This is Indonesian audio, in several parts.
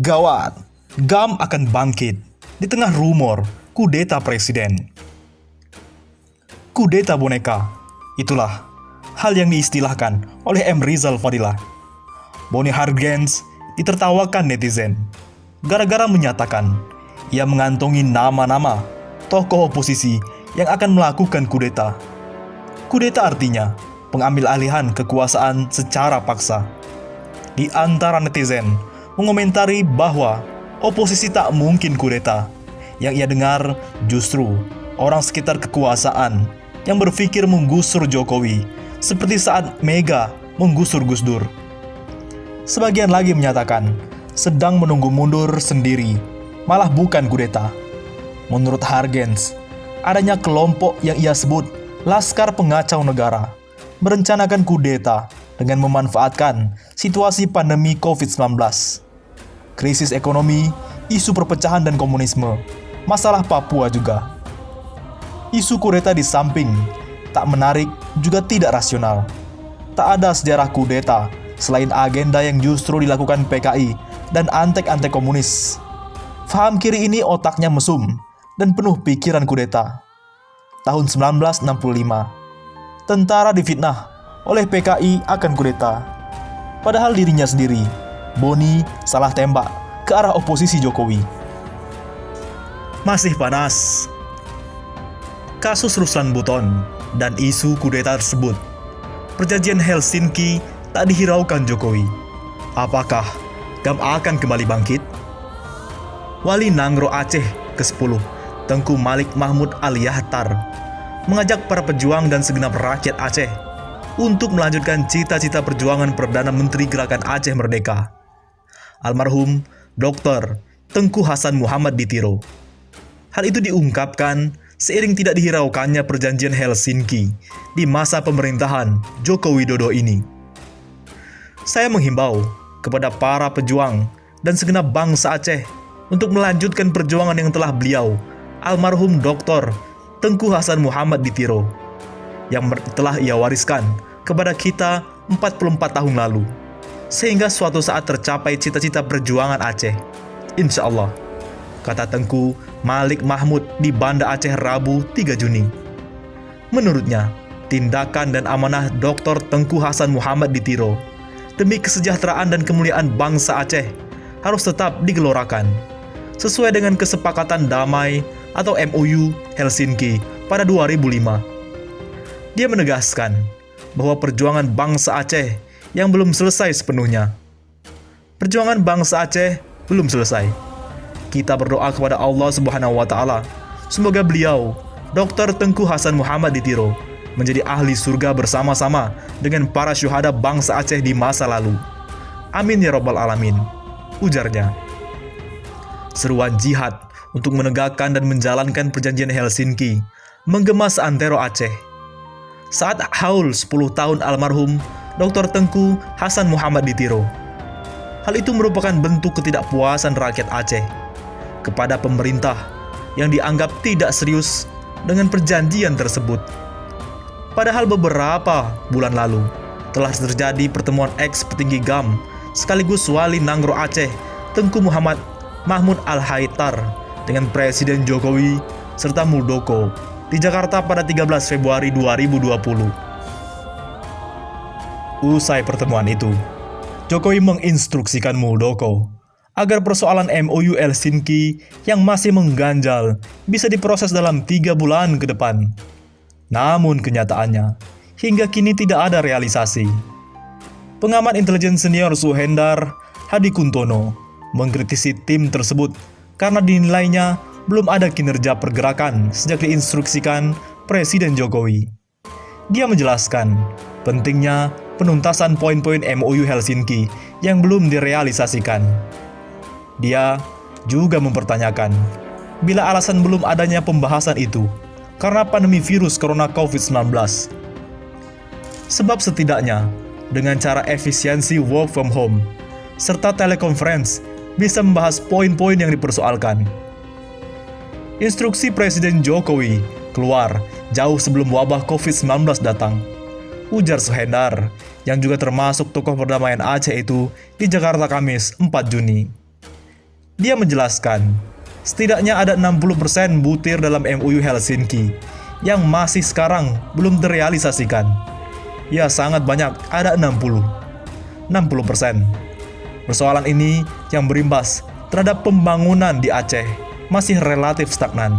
Gawat, GAM akan bangkit di tengah rumor kudeta presiden. Kudeta boneka, itulah hal yang diistilahkan oleh M. Rizal Fadilah. Boni Hargens ditertawakan netizen gara-gara menyatakan ia mengantongi nama-nama tokoh oposisi yang akan melakukan kudeta. Kudeta artinya pengambil alihan kekuasaan secara paksa. Di antara netizen mengomentari bahwa oposisi tak mungkin kudeta. Yang ia dengar justru orang sekitar kekuasaan yang berpikir menggusur Jokowi seperti saat Mega menggusur Gus Dur. Sebagian lagi menyatakan sedang menunggu mundur sendiri, malah bukan kudeta. Menurut Hargens, adanya kelompok yang ia sebut Laskar Pengacau Negara merencanakan kudeta dengan memanfaatkan situasi pandemi COVID-19. Krisis ekonomi, isu perpecahan dan komunisme, masalah Papua juga. Isu kudeta di samping tak menarik juga tidak rasional. Tak ada sejarah kudeta selain agenda yang justru dilakukan PKI dan antek-antek komunis. Faham kiri ini otaknya mesum dan penuh pikiran kudeta. Tahun 1965, tentara difitnah oleh PKI akan kudeta. Padahal dirinya sendiri, Boni, salah tembak ke arah oposisi Jokowi. Masih panas kasus Ruslan Buton dan isu kudeta tersebut. Perjanjian Helsinki tak dihiraukan Jokowi. Apakah GAM akan kembali bangkit? Wali Nangro Aceh ke-10, Tengku Malik Mahmud Al-Yahtar, mengajak para pejuang dan segenap rakyat Aceh untuk melanjutkan cita-cita perjuangan Perdana Menteri Gerakan Aceh Merdeka, almarhum Dr. Tengku Hasan Muhammad di Tiro. Hal itu diungkapkan seiring tidak dihiraukannya perjanjian Helsinki di masa pemerintahan Joko Widodo ini. Saya menghimbau kepada para pejuang dan segenap bangsa Aceh untuk melanjutkan perjuangan yang telah beliau, almarhum Dr. Tengku Hasan Muhammad di Tiro, yang telah ia wariskan kepada kita 44 tahun lalu, sehingga suatu saat tercapai cita-cita perjuangan Aceh. Insya Allah, kata Tengku Malik Mahmud di Banda Aceh Rabu 3 Juni. Menurutnya, tindakan dan amanah Dr. Tengku Hasan Muhammad di Tiro demi kesejahteraan dan kemuliaan bangsa Aceh harus tetap digelorakan, sesuai dengan kesepakatan damai atau MOU Helsinki pada 2005. Dia menegaskan bahwa perjuangan bangsa Aceh yang belum selesai sepenuhnya. Perjuangan bangsa Aceh belum selesai. Kita berdoa kepada Allah Subhanahu wa Ta'ala, semoga beliau, Dr. Tengku Hasan Muhammad di Tiro, menjadi ahli surga bersama-sama dengan para syuhada bangsa Aceh di masa lalu. Amin ya Rabbal Alamin, ujarnya. Seruan jihad untuk menegakkan dan menjalankan perjanjian Helsinki menggema seantero Aceh. Saat haul 10 tahun almarhum Dr. Tengku Hasan Muhammad di Tiro. Hal itu merupakan bentuk ketidakpuasan rakyat Aceh kepada pemerintah yang dianggap tidak serius dengan perjanjian tersebut. Padahal beberapa bulan lalu telah terjadi pertemuan ex-petinggi GAM sekaligus Wali Nangro Aceh Tengku Muhammad Mahmud Al-Haytar dengan Presiden Jokowi serta Muldoko di Jakarta pada 13 Februari 2020. Usai pertemuan itu, Jokowi menginstruksikan Muldoko agar persoalan MOU Helsinki yang masih mengganjal bisa diproses dalam 3 bulan ke depan. Namun kenyataannya, hingga kini tidak ada realisasi. Pengamat intelijen senior Suhendar Hadi Kuntono mengkritisi tim tersebut karena dinilainya belum ada kinerja pergerakan sejak diinstruksikan Presiden Jokowi. Dia menjelaskan pentingnya penuntasan poin-poin MOU Helsinki yang belum direalisasikan. Dia juga mempertanyakan bila alasan belum adanya pembahasan itu karena pandemi virus corona COVID-19. Sebab setidaknya dengan cara efisiensi work from home serta telekonferensi bisa membahas poin-poin yang dipersoalkan. Instruksi Presiden Jokowi keluar jauh sebelum wabah COVID-19 datang, ujar Suhendar, yang juga termasuk tokoh perdamaian Aceh itu di Jakarta Kamis 4 Juni. Dia menjelaskan, setidaknya ada 60% butir dalam MOU Helsinki yang masih sekarang belum terrealisasikan. Ya, sangat banyak, ada 60%. Persoalan ini yang berimbas terhadap pembangunan di Aceh masih relatif stagnan.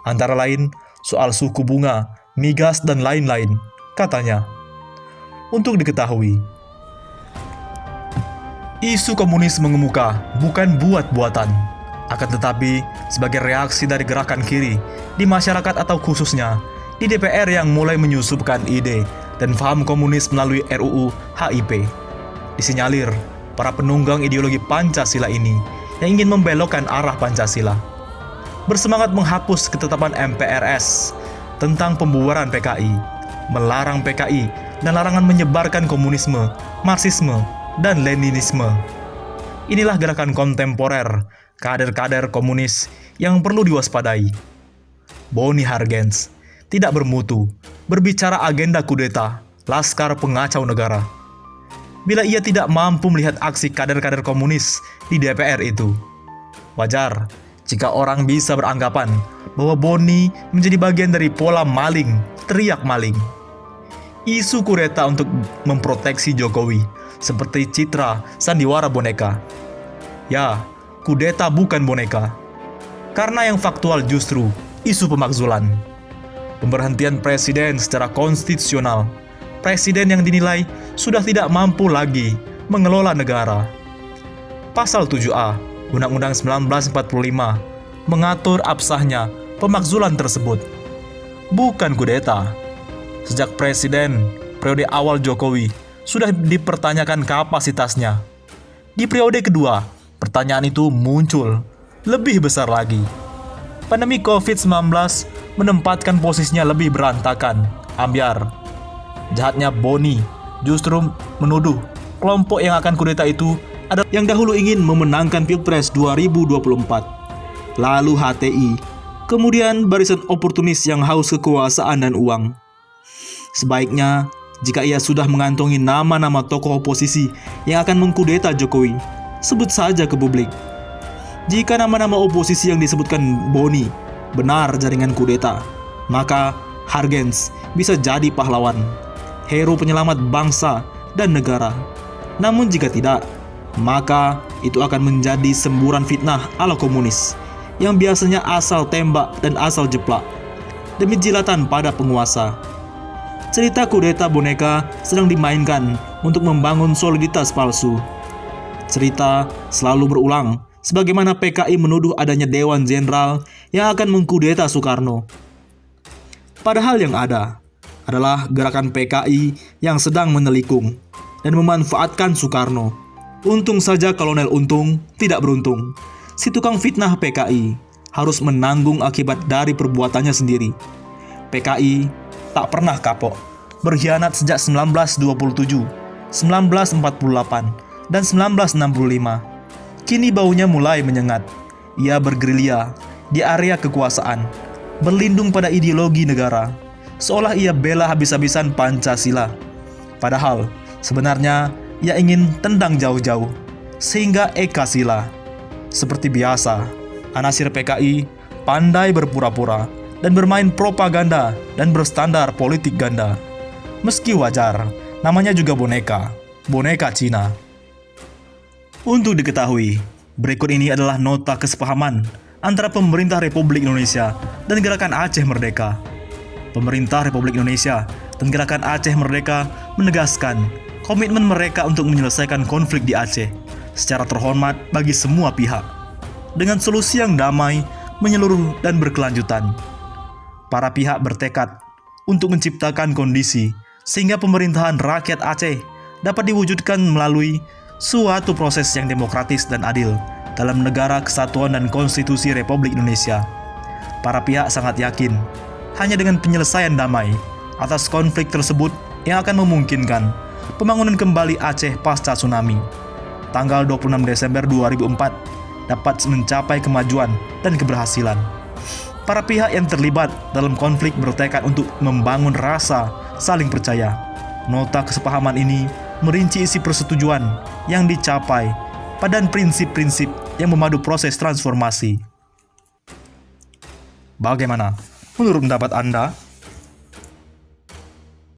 Antara lain, soal suku bunga, migas, dan lain-lain, katanya. Untuk diketahui, isu komunis mengemuka bukan buat-buatan, akan tetapi sebagai reaksi dari gerakan kiri di masyarakat atau khususnya di DPR yang mulai menyusupkan ide dan paham komunis melalui RUU HIP. Disinyalir, para penunggang ideologi Pancasila ini yang ingin membelokkan arah Pancasila bersemangat menghapus ketetapan MPRS tentang pembubaran PKI, melarang PKI, dan larangan menyebarkan komunisme, Marxisme, dan Leninisme. Inilah gerakan kontemporer kader-kader komunis yang perlu diwaspadai. Boni Hargens tidak bermutu berbicara agenda kudeta, laskar pengacau negara, bila ia tidak mampu melihat aksi kader-kader komunis di DPR itu. Wajar jika orang bisa beranggapan bahwa Boni menjadi bagian dari pola maling, teriak maling. Isu kudeta untuk memproteksi Jokowi seperti citra sandiwara boneka. Ya, kudeta bukan boneka. Karena yang faktual justru isu pemakzulan. Pemberhentian presiden secara konstitusional. Presiden yang dinilai sudah tidak mampu lagi mengelola negara. Pasal 7A Undang-Undang 1945 mengatur absahnya pemakzulan tersebut. Bukan kudeta. Sejak presiden periode awal Jokowi sudah dipertanyakan kapasitasnya. Di periode kedua, pertanyaan itu muncul lebih besar lagi. Pandemi COVID-19 menempatkan posisinya lebih berantakan, ambyar. Jahatnya Boni justru menuduh kelompok yang akan kudeta itu adalah yang dahulu ingin memenangkan Pilpres 2024, lalu HTI, kemudian barisan oportunis yang haus kekuasaan dan uang. Sebaiknya, jika ia sudah mengantongi nama-nama tokoh oposisi yang akan mengkudeta Jokowi, sebut saja ke publik. Jika nama-nama oposisi yang disebutkan Boni benar jaringan kudeta, maka Hargens bisa jadi pahlawan, hero penyelamat bangsa dan negara. Namun jika tidak, maka itu akan menjadi semburan fitnah ala komunis yang biasanya asal tembak dan asal jeplak demi jilatan pada penguasa. Cerita kudeta boneka sedang dimainkan untuk membangun soliditas palsu. Cerita selalu berulang, sebagaimana PKI menuduh adanya Dewan Jenderal yang akan mengkudeta Soekarno. Padahal yang ada adalah gerakan PKI yang sedang menelikung dan memanfaatkan Soekarno. Untung saja Kolonel Untung tidak beruntung. Si tukang fitnah PKI harus menanggung akibat dari perbuatannya sendiri. PKI tak pernah kapok, berkhianat sejak 1927, 1948, dan 1965. Kini baunya mulai menyengat. Ia bergerilya di area kekuasaan, berlindung pada ideologi negara, seolah ia bela habis-habisan Pancasila. Padahal, sebenarnya ia ingin tendang jauh-jauh, sehingga Eka Sila. Seperti biasa, anasir PKI pandai berpura-pura dan bermain propaganda dan berstandar politik ganda. Meski wajar, namanya juga boneka Cina. Untuk diketahui, berikut ini adalah nota kesepahaman antara pemerintah Republik Indonesia dan Gerakan Aceh Merdeka. Pemerintah Republik Indonesia dan Gerakan Aceh Merdeka menegaskan komitmen mereka untuk menyelesaikan konflik di Aceh secara terhormat bagi semua pihak, dengan solusi yang damai, menyeluruh, dan berkelanjutan. Para pihak bertekad untuk menciptakan kondisi sehingga pemerintahan rakyat Aceh dapat diwujudkan melalui suatu proses yang demokratis dan adil dalam negara kesatuan dan konstitusi Republik Indonesia. Para pihak sangat yakin hanya dengan penyelesaian damai atas konflik tersebut yang akan memungkinkan pembangunan kembali Aceh pasca tsunami tanggal 26 Desember 2004 dapat mencapai kemajuan dan keberhasilan. Para pihak yang terlibat dalam konflik bertekad untuk membangun rasa saling percaya. Nota kesepahaman ini merinci isi persetujuan yang dicapai pada prinsip-prinsip yang memadu proses transformasi. Bagaimana menurut pendapat Anda?